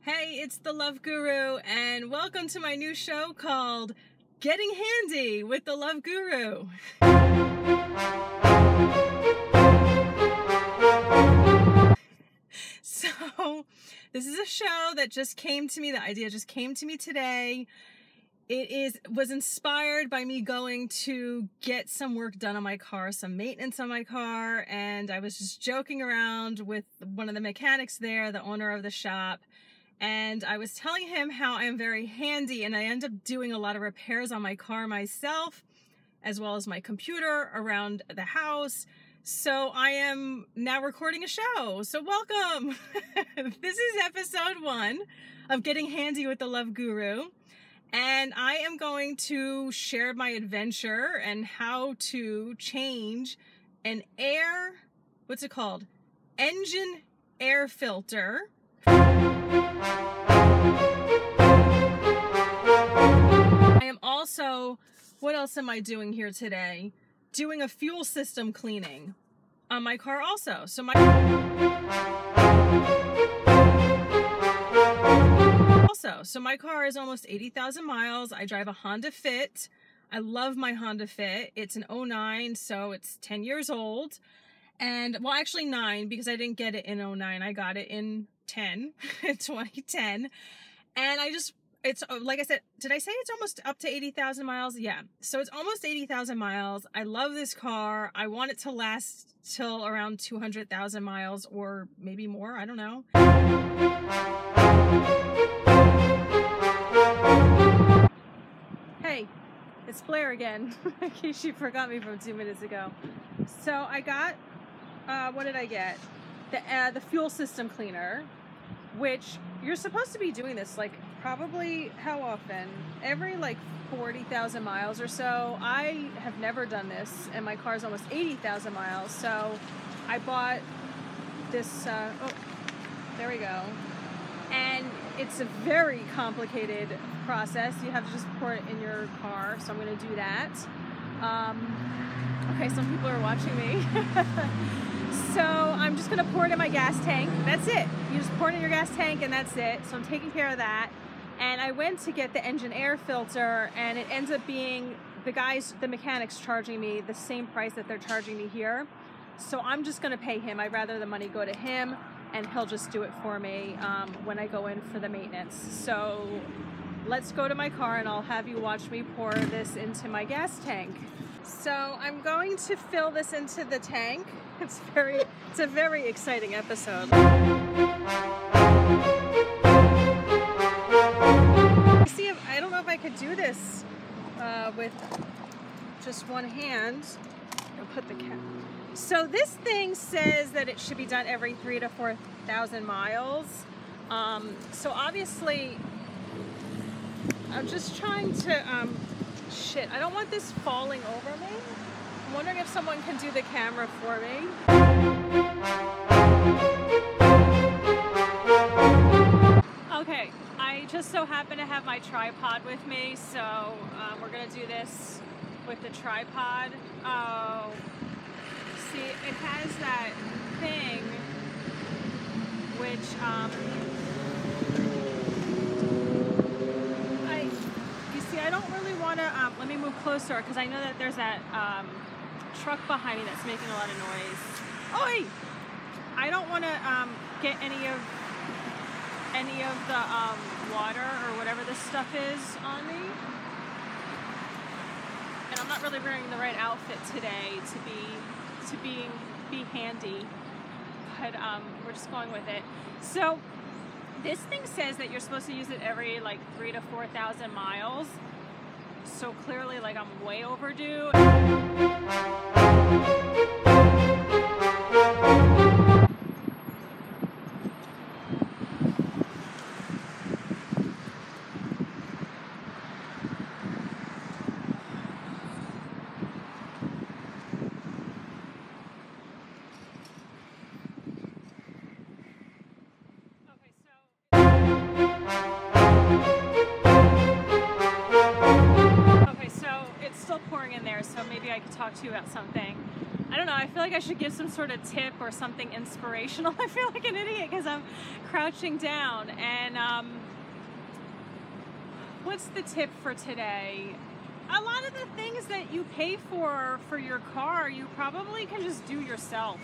Hey, it's the Love Guru, and welcome to my new show called Getting Handy with the Love Guru. So, this is a show that just came to me, the idea just came to me today. It was inspired by me going to get some work done on my car, some maintenance on my car, and I was just joking around with one of the mechanics there, the owner of the shop. And I was telling him how I'm very handy and I end up doing a lot of repairs on my car myself, as well as my computer around the house. So I am now recording a show. So welcome. This is episode 1 of Getting Handy with the Love Guru. And I am going to share my adventure and how to change an engine air filter. I am also, what else am I doing here today? Doing a fuel system cleaning on my car also. So my car is almost 80,000 miles. I drive a Honda Fit. I love my Honda Fit. It's an 09, so it's 10 years old. And, well, actually 9, because I didn't get it in 09. I got it in 2010. And it's like I said, did I say it's almost up to 80,000 miles? Yeah. So it's almost 80,000 miles. I love this car. I want it to last till around 200,000 miles or maybe more. I don't know. Hey, it's Blaire again, in case you forgot me from 2 minutes ago. So I got, what did I get? The fuel system cleaner, which you're supposed to be doing this like probably how often? Every like 40,000 miles or so. I have never done this and my car's almost 80,000 miles. So I bought this, oh, there we go. And it's a very complicated process. You have to just pour it in your car. So I'm going to do that. Okay, some people are watching me. So I'm just going to pour it in my gas tank. That's it. You just pour it in your gas tank and that's it. So I'm taking care of that. And I went to get the engine air filter and it ends up being the mechanics charging me the same price that they're charging me here. So I'm just going to pay him. I'd rather the money go to him and he'll just do it for me when I go in for the maintenance. So let's go to my car and I'll have you watch me pour this into my gas tank. So I'm going to fill this into the tank. It's a very exciting episode. I don't know if I could do this with just one hand. I'll put the cap. So this thing says that it should be done every 3,000 to 4,000 miles. So obviously, I'm just trying to, I don't want this falling over me. I'm wondering if someone can do the camera for me. Okay, I just so happen to have my tripod with me, so we're gonna do this with the tripod. Oh, see, it has that thing, which, I don't really want to, let me move closer because I know that there's that truck behind me that's making a lot of noise. Oi! I don't want to get any of the water or whatever this stuff is on me. And I'm not really wearing the right outfit today to be handy, but we're just going with it. So this thing says that you're supposed to use it every like 3,000 to 4,000 miles. So clearly, like, I'm way overdue. Okay, so it's still pouring in there, so maybe I could talk to you about something. I don't know, I feel like I should give some sort of tip or something inspirational. I feel like an idiot because I'm crouching down. And what's the tip for today? A lot of the things that you pay for your car, you probably can just do yourself.